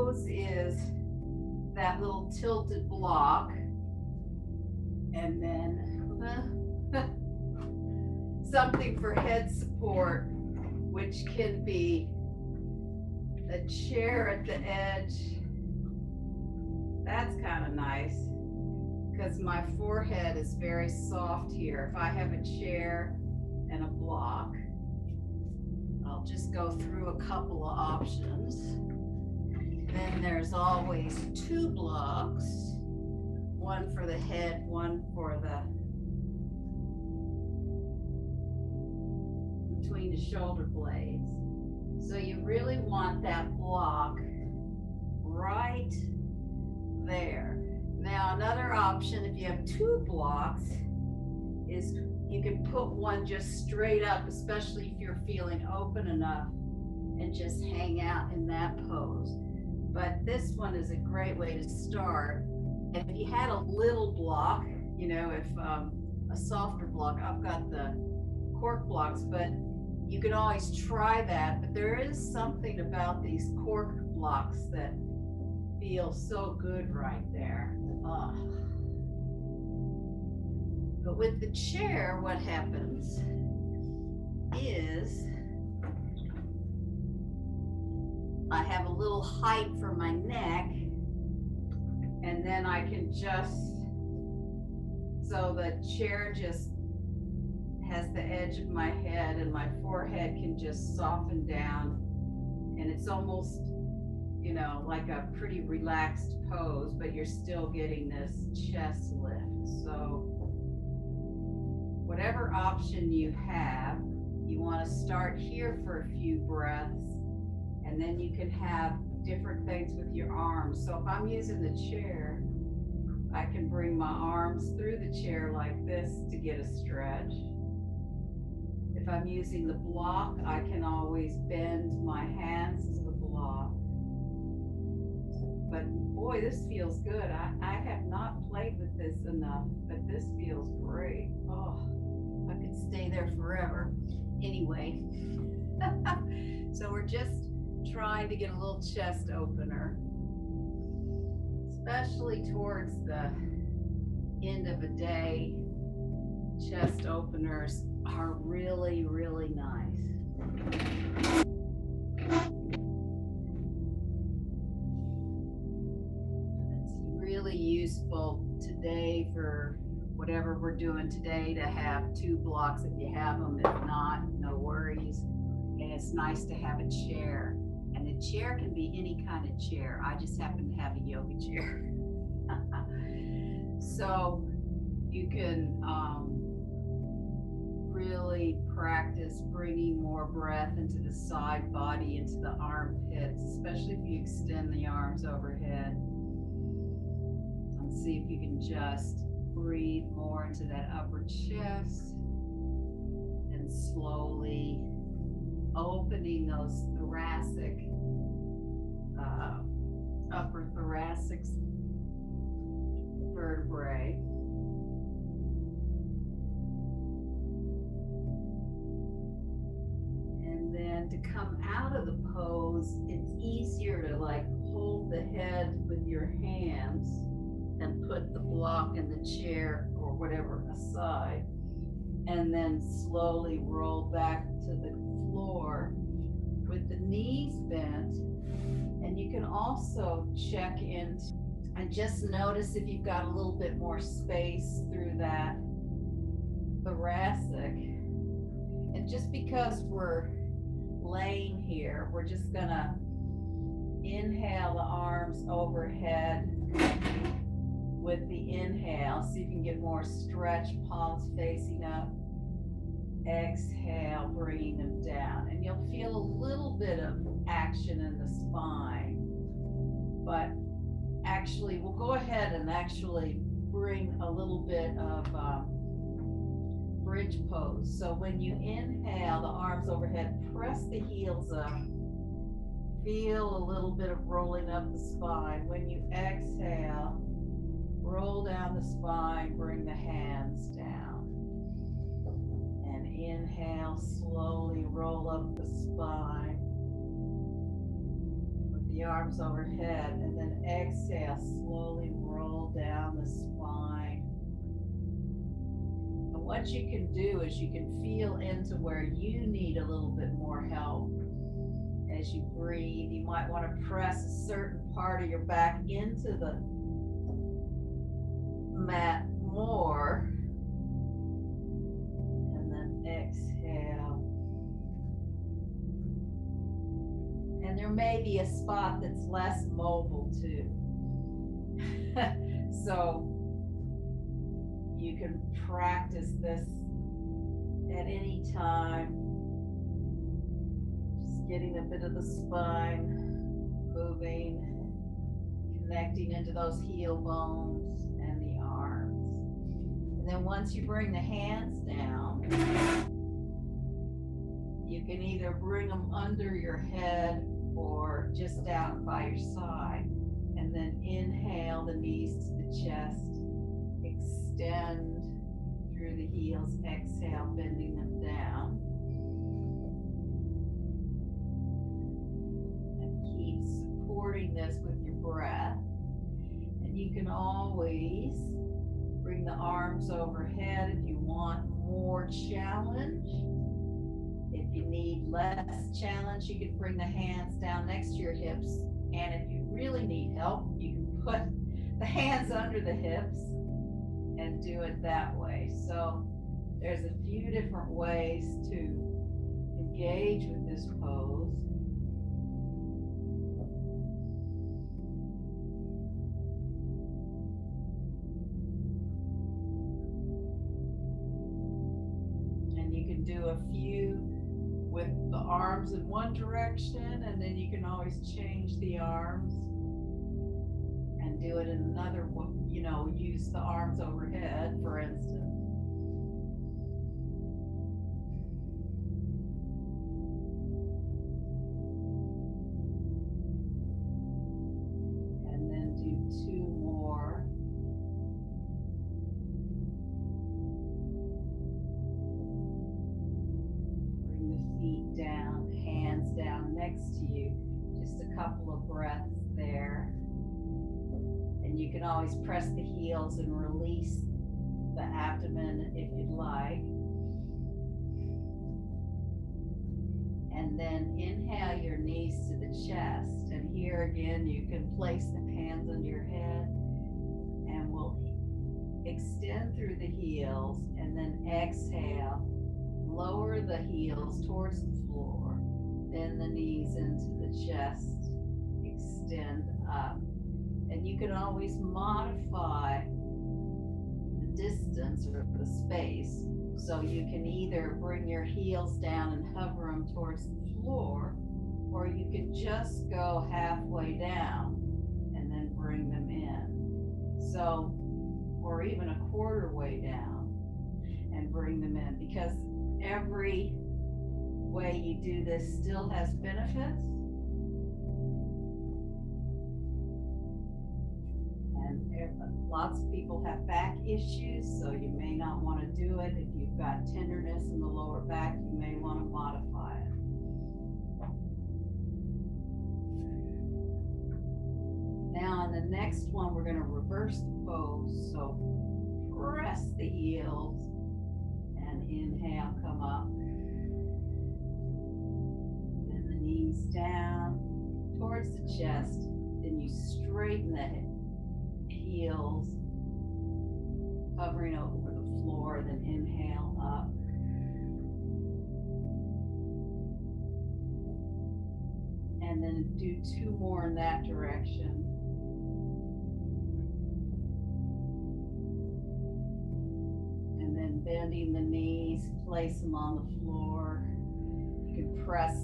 pose is that little tilted block, and then something for head support, which can be a chair at the edge. That's kind of nice because my forehead is very soft here. If I have a chair and a block, I'll just go through a couple of options. Then there's always two blocks, one for the head, one for the between the shoulder blades. So you really want that block right there. Now another option, if you have two blocks, is you can put one just straight up, especially if you're feeling open enough, and just hang out in that pose. But this one is a great way to start. And if you had a little block, you know, if a softer block, I've got the cork blocks, but you can always try that. But there is something about these cork blocks that feel so good right there. But with the chair, what happens is I have a little height for my neck, and then I can just, so the chair just has the edge of my head, and my forehead can just soften down, and it's almost, you know, like a pretty relaxed pose, but you're still getting this chest lift. So whatever option you have, you want to start here for a few breaths, and then you can have different things with your arms. So if I'm using the chair, I can bring my arms through the chair like this to get a stretch. If I'm using the block, I can always bend my hands to the block. But boy, this feels good. I have not played with this enough, but this feels great. Oh, I could stay there forever. Anyway, so we're just trying to get a little chest opener, especially towards the end of a day. Chest openers are really, really nice. It's really useful today for whatever we're doing today to have two blocks if you have them. If not, no worries. And it's nice to have a chair. And a chair can be any kind of chair. I just happen to have a yoga chair. So you can really practice bringing more breath into the side body, into the armpits, especially if you extend the arms overhead. And see if you can just breathe more into that upper chest and slowly opening those thoracic, upper thoracic vertebrae. And then to come out of the pose, it's easier to like hold the head with your hands and put the block in the chair or whatever aside, and then slowly roll back to the floor with the knees bent. And you can also check in and just notice if you've got a little bit more space through that thoracic. And just because we're laying here, we're just gonna inhale the arms overhead with the inhale. See if you can get more stretch, palms facing up. Exhale, bringing them down. And you'll feel a little bit of action in the spine. But actually, we'll go ahead and actually bring a little bit of bridge pose. So when you inhale, the arms overhead, press the heels up. Feel a little bit of rolling up the spine. When you exhale, roll down the spine, bring the hands down. And inhale, slowly roll up the spine. With the the arms overhead, and then exhale, slowly roll down the spine. And what you can do is you can feel into where you need a little bit more help. As you breathe, you might want to press a certain part of your back into the mat more. And then exhale. And there may be a spot that's less mobile too. So you can practice this at any time. Just getting a bit of the spine moving, connecting into those heel bones and the arms. And then once you bring the hands down, you can either bring them under your head or just out by your side. And then inhale the knees to the chest, extend through the heels, exhale, bending them down. And keep supporting this with your breath. And you can always bring the arms overhead if you want more challenge. If you need less challenge, you can bring the hands down next to your hips. And if you really need help, you can put the hands under the hips and do it that way. So there's a few different ways to engage with this pose. And you can do a few with the arms in one direction, and then you can always change the arms and do it in another one, you know, use the arms overhead, for instance. And then do two more. Feet down, hands down next to you. Just a couple of breaths there. And you can always press the heels and release the abdomen if you'd like. And then inhale your knees to the chest. And here again, you can place the hands under your head. And we'll extend through the heels and then exhale. Lower the heels towards the floor, bend the knees into the chest, extend up. And you can always modify the distance or the space. So you can either bring your heels down and hover them towards the floor, or you can just go halfway down and then bring them in. So, or even a quarter way down and bring them in, because every way you do this still has benefits. And lots of people have back issues, so you may not want to do it. If you've got tenderness in the lower back, you may want to modify it. Now in the next one, we're going to reverse the pose. So press the heels. Inhale, come up. Bend the knees down towards the chest. Then you straighten the heels, hovering over the floor. Then inhale up. And then do two more in that direction. Bending the knees, place them on the floor. You can press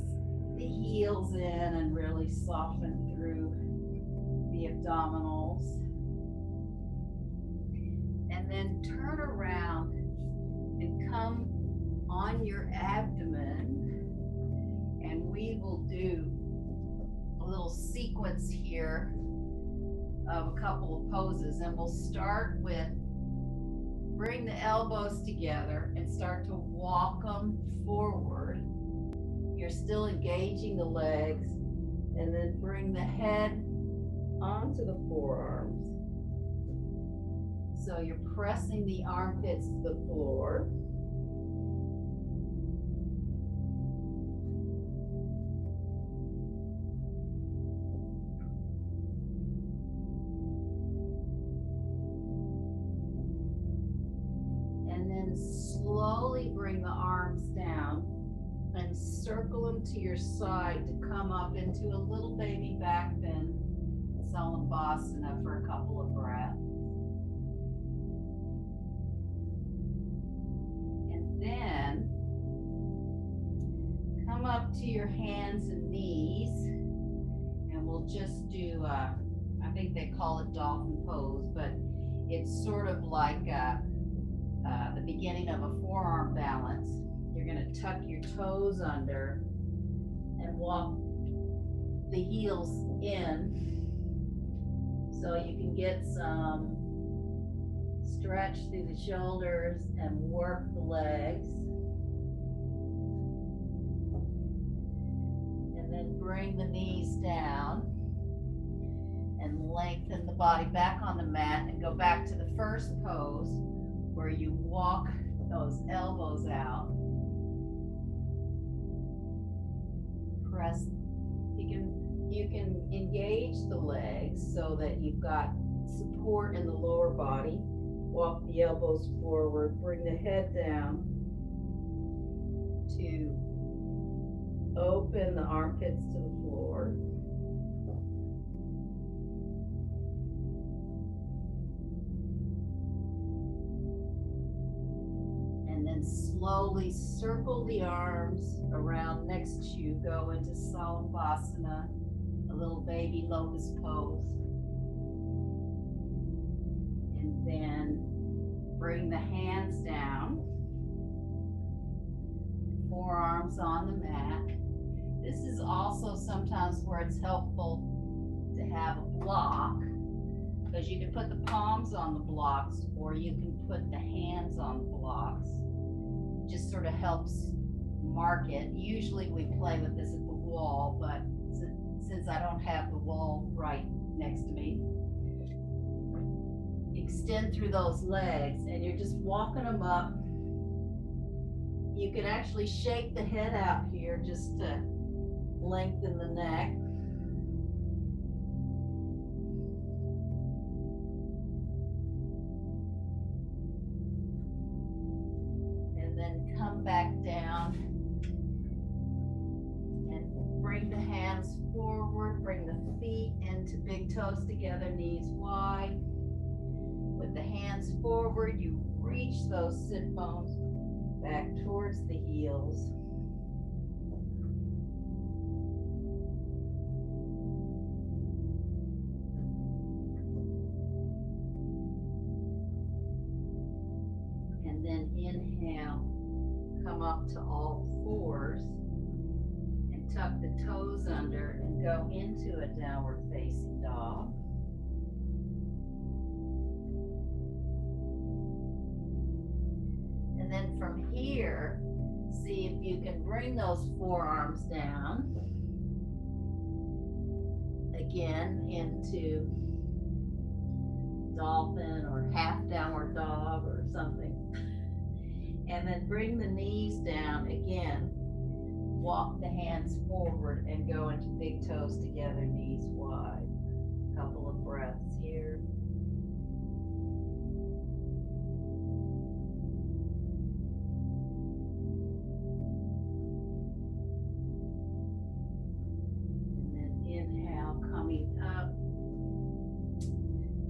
the heels in and really soften through the abdominals. And then turn around and come on your abdomen. And we will do a little sequence here of a couple of poses. And we'll start with bring the elbows together and start to walk them forward. You're still engaging the legs, And then bring the head onto the forearms. So you're pressing the armpits to the floor. And then slowly bring the arms down and circle them to your side to come up into a little baby back bend, Samosvasana, for a couple of breaths. And then come up to your hands and knees, and we'll just do, I think they call it dolphin pose, but it's sort of like the beginning of a forearm balance. You're going to tuck your toes under and walk the heels in so you can get some stretch through the shoulders and work the legs. And then bring the knees down and lengthen the body back on the mat and go back to the first pose where you walk those elbows out. Press. You can engage the legs so that you've got support in the lower body. Walk the elbows forward, bring the head down to open the armpits to the floor. And then slowly circle the arms around next to you. Go into Samosvasana, a little baby lotus pose. And then bring the hands down, forearms on the mat. This is also sometimes where it's helpful to have a block, because you can put the palms on the blocks or you can put the hands on the blocks. It just sort of helps mark it. Usually we play with this at the wall, but since I don't have the wall right next to me, extend through those legs and you're just walking them up. You can actually shake the head out here just to lengthen the neck. And then come back down and bring the hands forward, bring the feet into big toes together, knees wide. With the hands forward, you reach those sit bones back towards the heels. And then inhale, come up to all fours and tuck the toes under and go into a downward facing dog. And then from here, see if you can bring those forearms down again into dolphin or half downward dog or something. And then bring the knees down again. Walk the hands forward and go into big toes together, knees wide. A couple of breaths here.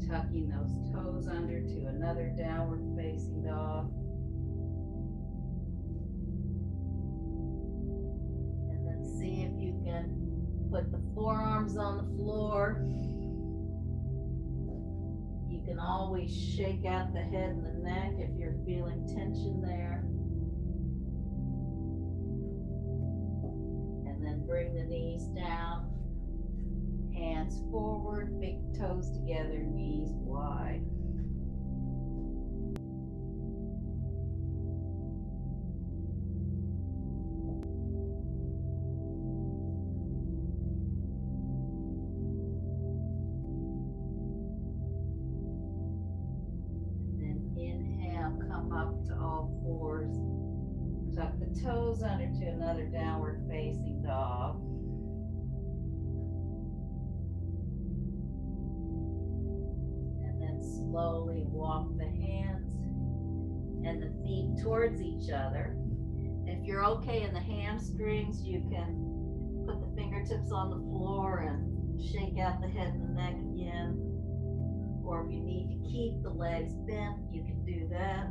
Tucking those toes under to another downward facing dog. And then see if you can put the forearms on the floor. You can always shake out the head and the neck if you're feeling tension there. And then bring the knees down. Hands forward, big toes together, knees wide. come up to all fours. Tuck the toes under to another downward facing dog. And then slowly walk the hands and the feet towards each other. If you're okay in the hamstrings, you can put the fingertips on the floor and shake out the head and the neck again. Or if you need to keep the legs bent, you can do that.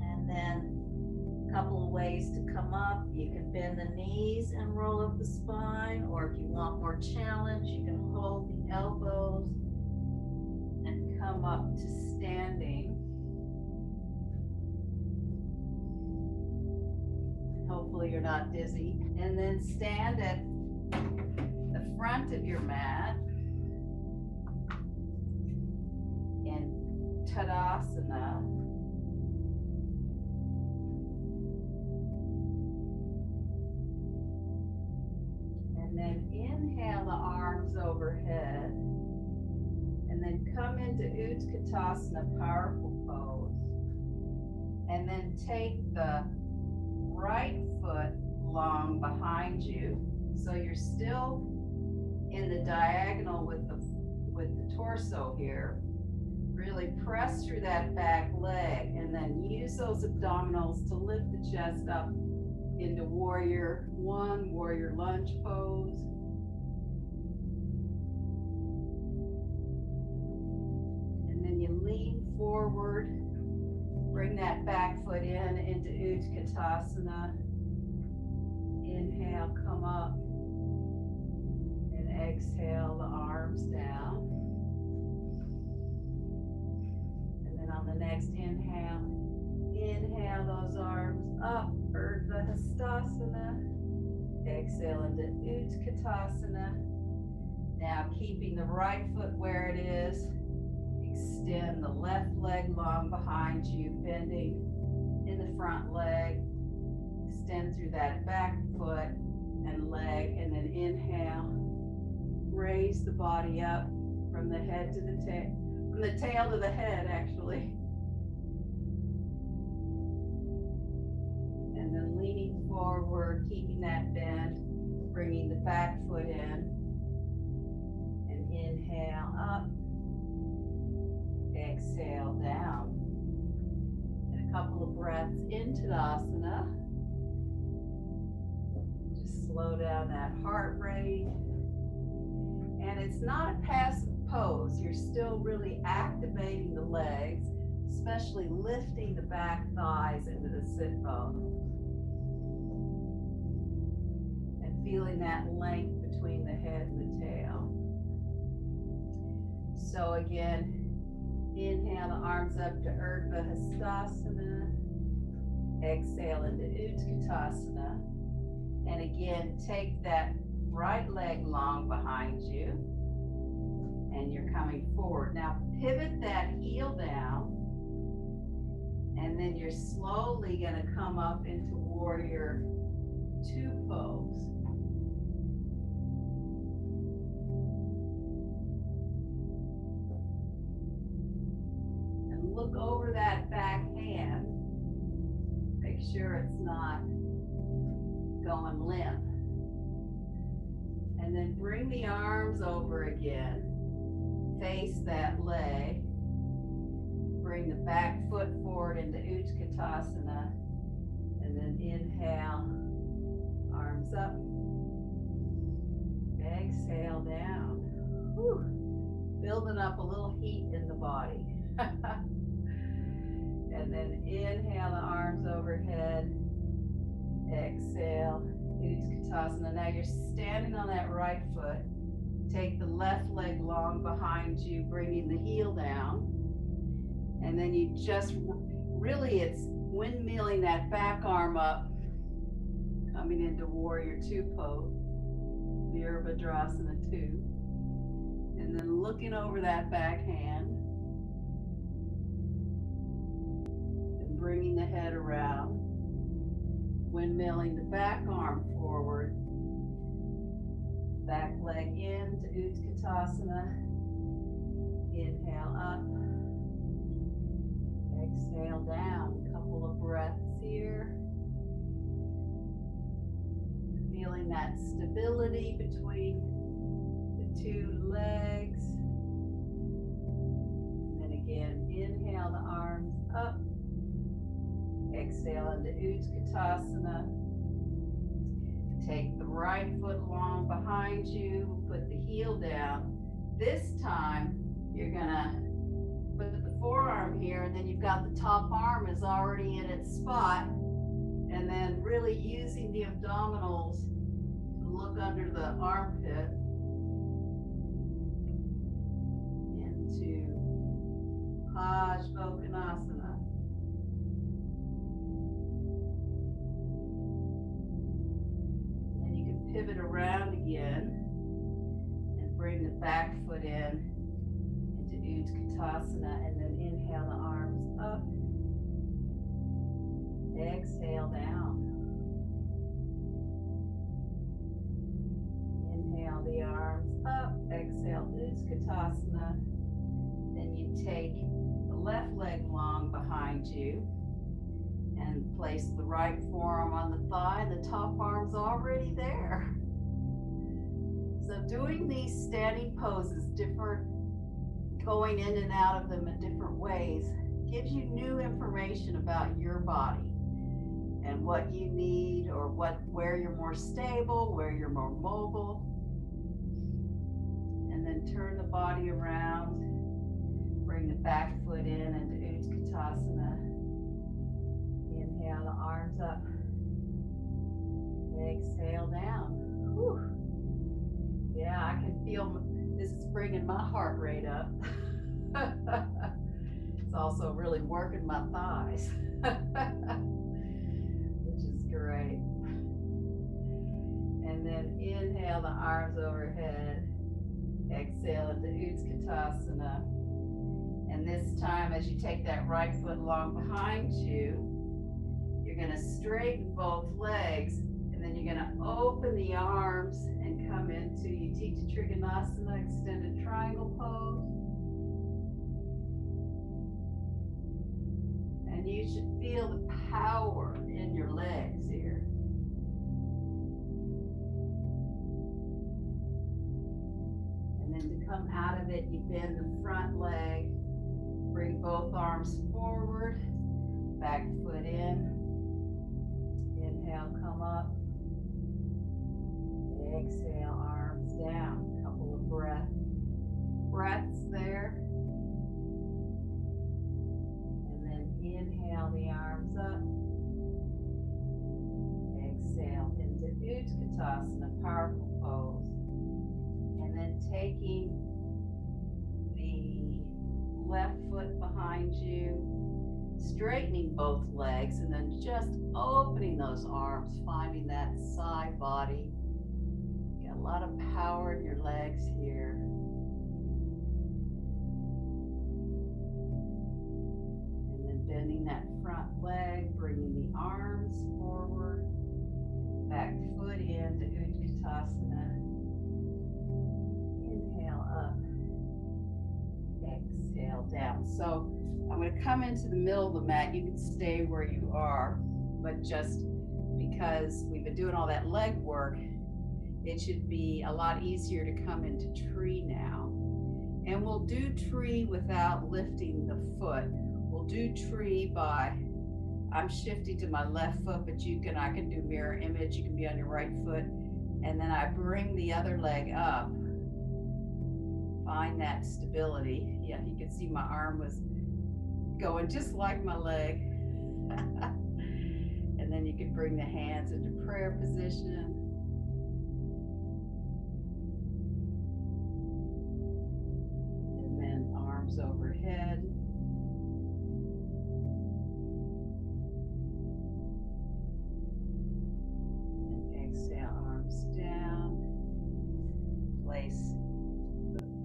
And then a couple of ways to come up. You can bend the knees and roll up the spine, or if you want more challenge, you can hold the elbows and come up to standing. Hopefully you're not dizzy. And then stand at the front of your mat in Tadasana. And then inhale the arms overhead. And then come into Utkatasana, powerful pose. And then take the right foot long behind you. So you're still in the diagonal with the torso here. Really press through that back leg and then use those abdominals to lift the chest up into warrior one, warrior lunge pose. And then you lean forward, bring that back foot into Utkatasana. Inhale, come up. Exhale the arms down. And then on the next inhale those arms up, Urdhva Hastasana. Exhale into Utkatasana. Now keeping the right foot where it is, extend the left leg long behind you, bending in the front leg. Extend through that back foot and leg, and then inhale. Raise the body up from the head to the tail, from the tail to the head actually. And then leaning forward, keeping that bend, bringing the back foot in. And inhale up, exhale down. And a couple of breaths into Tadasana. Just slow down that heart rate. And it's not a passive pose. You're still really activating the legs, especially lifting the back thighs into the sit bone. And feeling that length between the head and the tail. So again, inhale the arms up to Urdhva Hastasana. Exhale into Utkatasana. And again, take that right leg long behind you, and you're coming forward. Now pivot that heel down, and then you're slowly going to come up into warrior two pose. And look over that back hand. Make sure it's not going limp. And then bring the arms over again. Face that leg. Bring the back foot forward into Utkatasana. And then inhale, arms up. Exhale down. Whew. Building up a little heat in the body. And then inhale the arms overhead. Exhale. Utkatasana. Now you're standing on that right foot. Take the left leg long behind you, bringing the heel down. And then you just, really it's windmilling that back arm up, coming into warrior two pose, Virabhadrasana 2. And then looking over that back hand. And bringing the head around. Windmilling the back arm forward, back leg into Utkatasana. Inhale. here. Feeling that stability between the two legs. And then again, inhale the arms up. Exhale into Utkatasana. Take the right foot along behind you. Put the heel down. This time, you're gonna put the forearm here, and then you've got the top arm is already in its spot. And then really using the abdominals to look under the armpit into Parsvakonasana. And then you can pivot around again and bring the back foot in into Utkatasana, and then inhale the arms up. Exhale down. Inhale the arms up. Exhale Utkatasana. Then you take the left leg long behind you and place the right forearm on the thigh. The top arm's already there. So doing these standing poses, going in and out of them in different ways, gives you new information about your body and what you need, or where you're more stable, where you're more mobile. And then turn the body around, bring the back foot in into Utkatasana. Inhale the arms up. Exhale down. Whew. Yeah, I can feel this is bringing my heart rate up. It's also really working my thighs. Which is great. And then inhale the arms overhead. Exhale into Utkatasana. And this time, as you take that right foot along behind you, you're going to straighten both legs, and then you're going to open the arms and come into Utthita Trikonasana, extended triangle pose. And you should feel the power in your legs here. And then to come out of it, you bend the front leg, bring both arms forward, back foot in. Inhale, come up. Exhale, arms down. A couple of breaths there. Inhale the arms up. Exhale into Utkatasana, powerful pose. And then taking the left foot behind you, straightening both legs, and then just opening those arms, finding that side body. Got a lot of power in your legs here. Bending that front leg, bringing the arms forward, back foot into Utkatasana. Inhale up, exhale down. So I'm going to come into the middle of the mat. You can stay where you are, but just because we've been doing all that leg work, it should be a lot easier to come into tree now. And we'll do tree without lifting the foot. We'll do tree by, I'm shifting to my left foot, but I can do mirror image. You can be on your right foot. And then I bring the other leg up. Find that stability. Yeah, you can see my arm was going just like my leg. And then you can bring the hands into prayer position. And then arms overhead.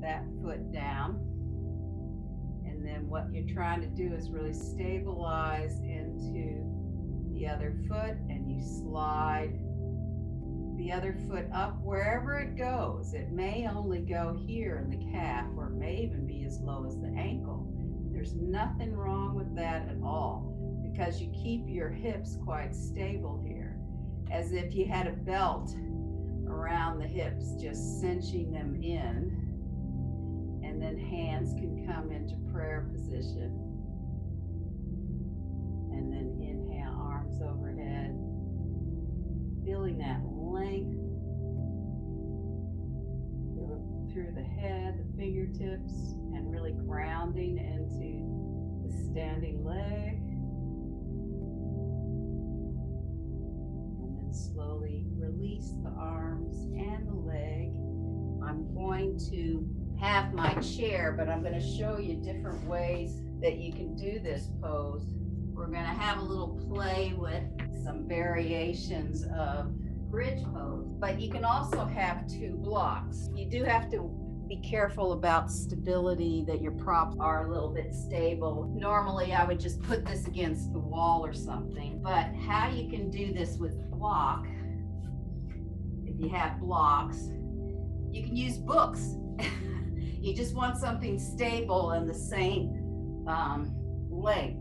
That foot down, and then what you're trying to do is really stabilize into the other foot, and you slide the other foot up wherever it goes. It may only go here in the calf, or it may even be as low as the ankle. There's nothing wrong with that at all, because you keep your hips quite stable here, as if you had a belt around the hips, just cinching them in. And then hands can come into prayer position. And then inhale, arms overhead. Feeling that length through the head, the fingertips, and really grounding into the standing leg. And then slowly release the arms and the leg. I'm going to have my chair, but I'm going to show you different ways that you can do this pose. We're going to have a little play with some variations of bridge pose, but you can also have two blocks. You do have to be careful about stability, that your props are a little bit stable. Normally I would just put this against the wall or something, but how you can do this with block, if you have blocks, you can use books. You just want something stable and the same length,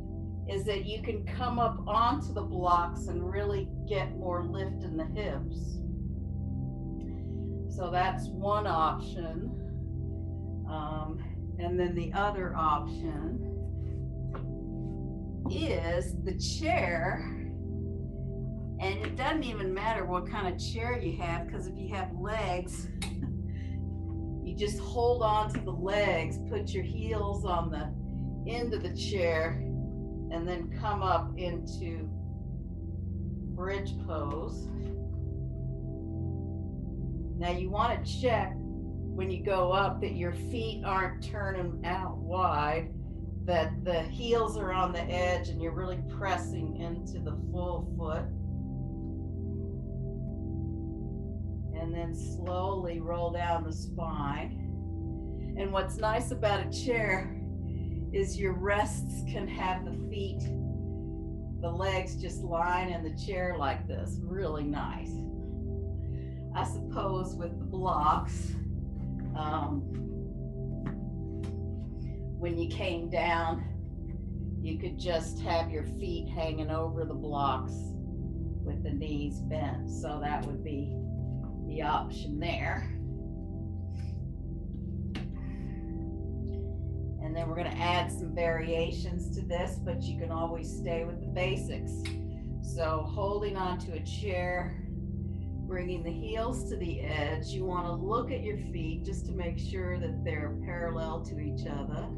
is that you can come up onto the blocks and really get more lift in the hips. So that's one option. And then the other option is the chair. And it doesn't even matter what kind of chair you have, because if you have legs, you just hold on to the legs, put your heels on the end of the chair, and then come up into bridge pose. Now you want to check when you go up that your feet aren't turning out wide, that the heels are on the edge and you're really pressing into the full foot. And then slowly roll down the spine. And what's nice about a chair is your rests can have the feet, the legs just lying in the chair like this. Really nice. I suppose with the blocks, when you came down, you could just have your feet hanging over the blocks with the knees bent. So that would be the option there. And then we're going to add some variations to this, but you can always stay with the basics. So holding onto a chair, bringing the heels to the edge. You want to look at your feet just to make sure that they're parallel to each other.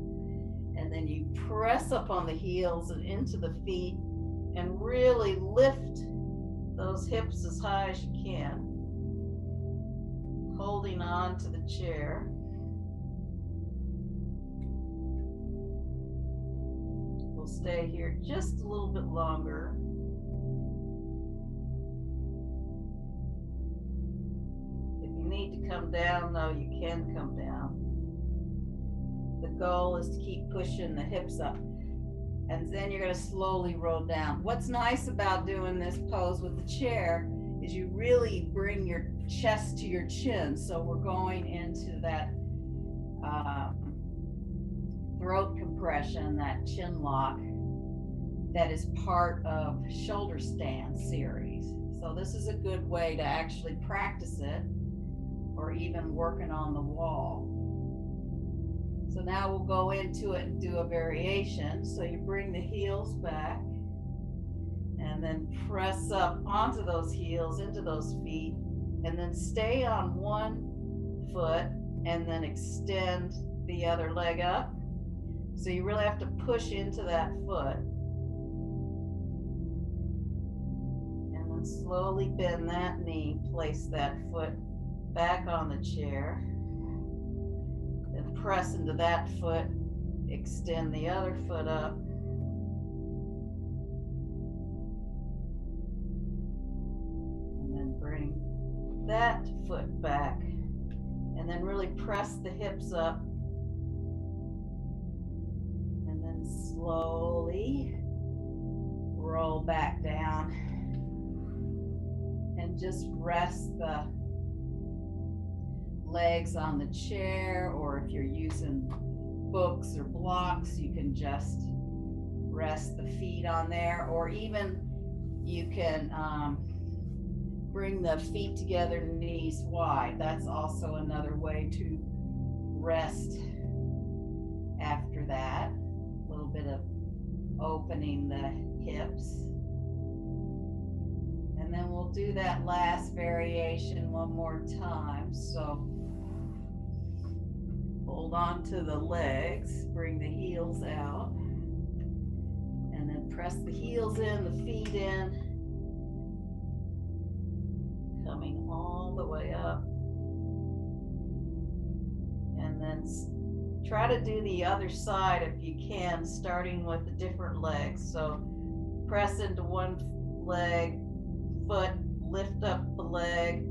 And then you press up on the heels and into the feet and really lift those hips as high as you can. Holding on to the chair. We'll stay here just a little bit longer. If you need to come down, though, you can come down. The goal is to keep pushing the hips up. And then you're going to slowly roll down. What's nice about doing this pose with the chair is you really bring your chest to your chin. So we're going into that throat compression, that chin lock that is part of shoulder stand series. So this is a good way to actually practice it, or even working on the wall. So now we'll go into it and do a variation. So you bring the heels back and then press up onto those heels, into those feet, and then stay on one foot and then extend the other leg up. So you really have to push into that foot. And then slowly bend that knee, place that foot back on the chair. Then press into that foot, extend the other foot up. And then bring that foot back. And then really press the hips up. And then slowly roll back down. And just rest the legs on the chair, or if you're using books or blocks, you can just rest the feet on there, or even you can bring the feet together, knees wide. That's also another way to rest after that. A little bit of opening the hips. And then we'll do that last variation one more time. So hold on to the legs, bring the heels out, and then press the heels in, the feet in, coming all the way up. And then try to do the other side if you can, starting with the different legs. So press into one leg, foot, lift up the leg,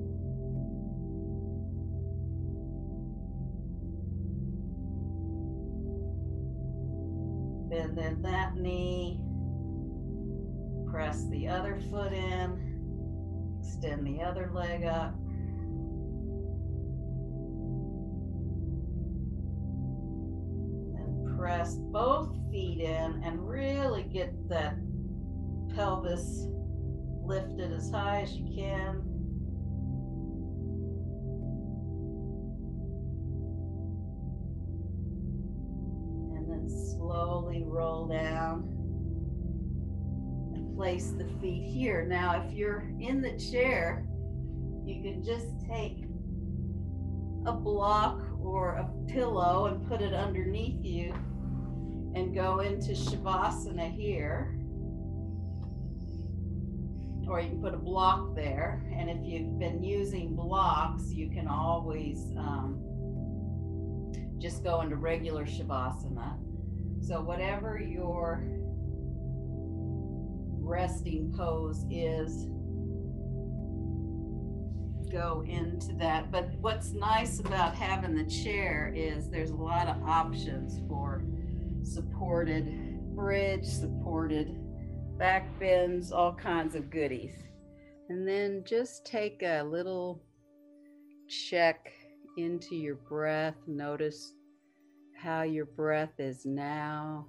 bend in that knee, press the other foot in, extend the other leg up, and press both feet in and really get that pelvis lifted as high as you can. And then slowly roll down and place the feet here. Now, if you're in the chair, you can just take a block or a pillow and put it underneath you and go into Shavasana here. Or you can put a block there, and if you've been using blocks, you can always just go into regular Shavasana. So whatever your resting pose is, go into that. But what's nice about having the chair is there's a lot of options for supported bridge, supported back bends, all kinds of goodies. And then just take a little check into your breath. Notice how your breath is now.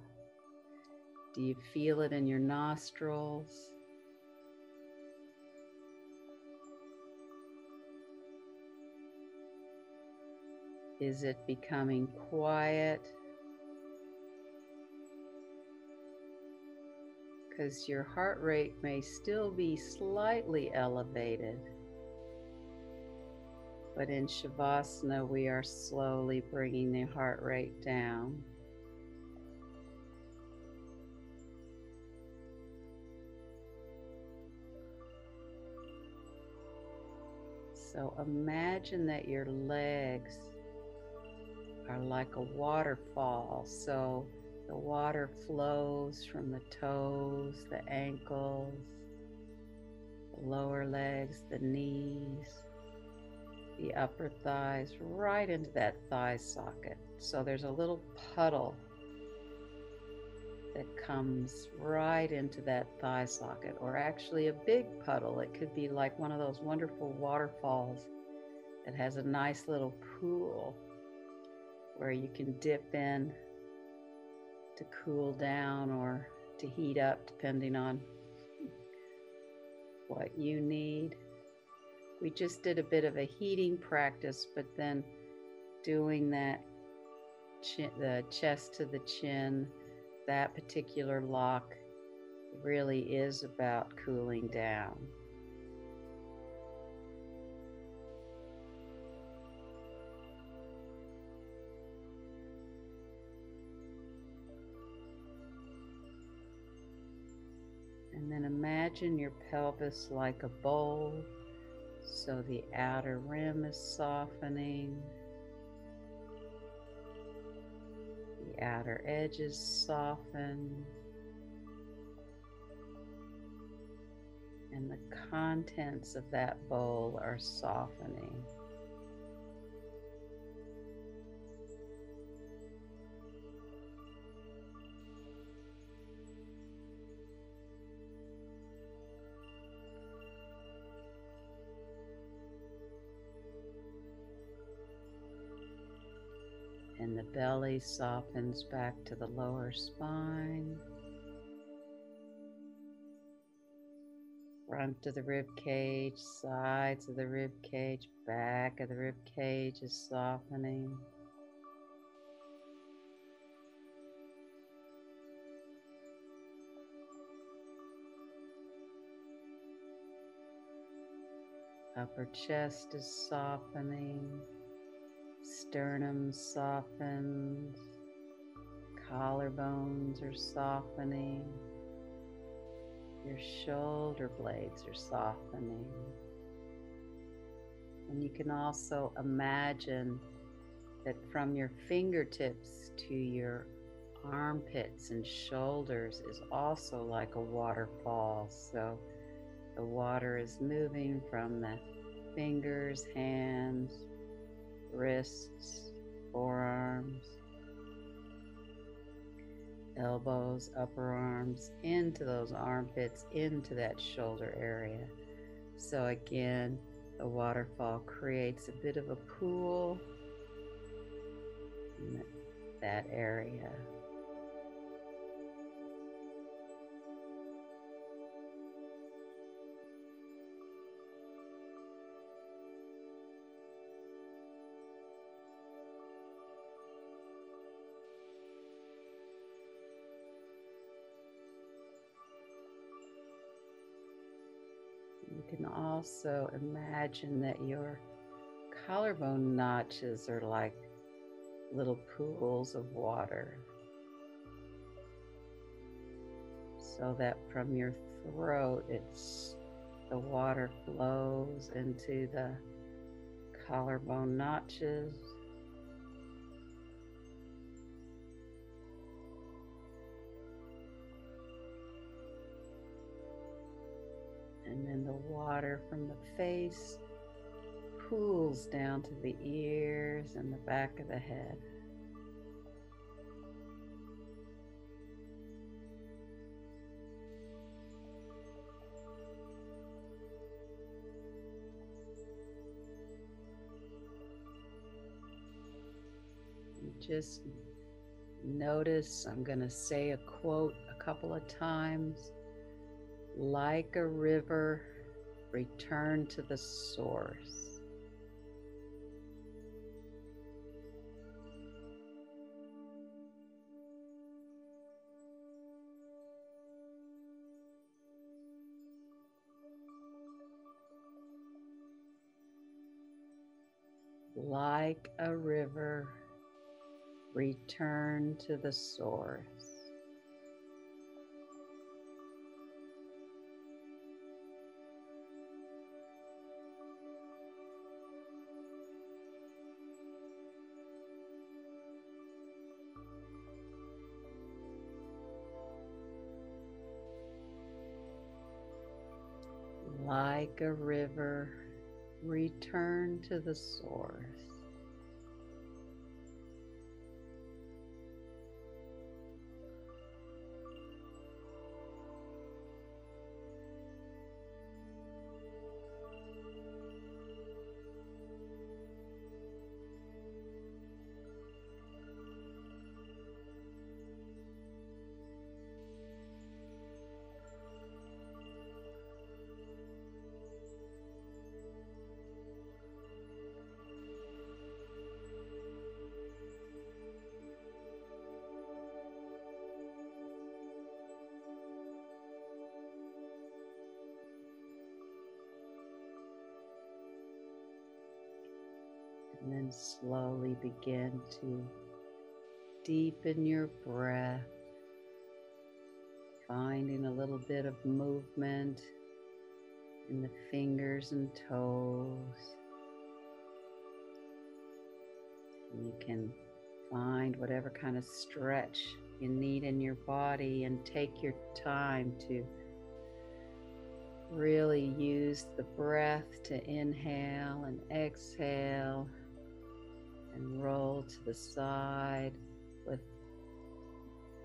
Do you feel it in your nostrils? Is it becoming quiet? Because your heart rate may still be slightly elevated. But in Shavasana, we are slowly bringing the heart rate down. So imagine that your legs are like a waterfall. So the water flows from the toes, the ankles, the lower legs, the knees, the upper thighs, right into that thigh socket. So there's a little puddle that comes right into that thigh socket, or actually a big puddle. It could be like one of those wonderful waterfalls that has a nice little pool where you can dip in to cool down or to heat up, depending on what you need. We just did a bit of a heating practice, but then doing that the chest to the chin, that particular lock really is about cooling down. And then imagine your pelvis like a bowl, so the outer rim is softening, the outer edges soften, and the contents of that bowl are softening. And the belly softens back to the lower spine. Front of the rib cage, sides of the rib cage, back of the rib cage is softening. Upper chest is softening. Sternum softens. Collarbones are softening. Your shoulder blades are softening. And you can also imagine that from your fingertips to your armpits and shoulders is also like a waterfall. So the water is moving from the fingers, hands, wrists, forearms, elbows, upper arms, into those armpits, into that shoulder area. So again, the waterfall creates a bit of a pool in that area. You can also imagine that your collarbone notches are like little pools of water, so that from your throat, the water flows into the collarbone notches. And then the water from the face pools down to the ears and the back of the head. Just notice, I'm going to say a quote a couple of times. Like a river, return to the source. Like a river, return to the source. Like a river, return to the source. And then slowly begin to deepen your breath, finding a little bit of movement in the fingers and toes. You can find whatever kind of stretch you need in your body and take your time to really use the breath to inhale and exhale and roll to the side with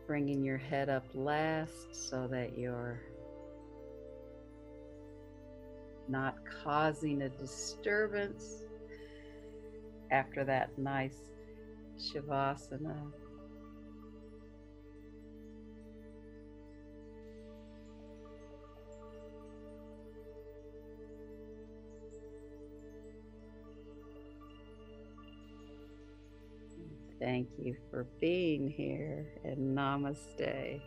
bringing your head up last so that you're not causing a disturbance after that nice Shavasana. Thank you for being here, and namaste.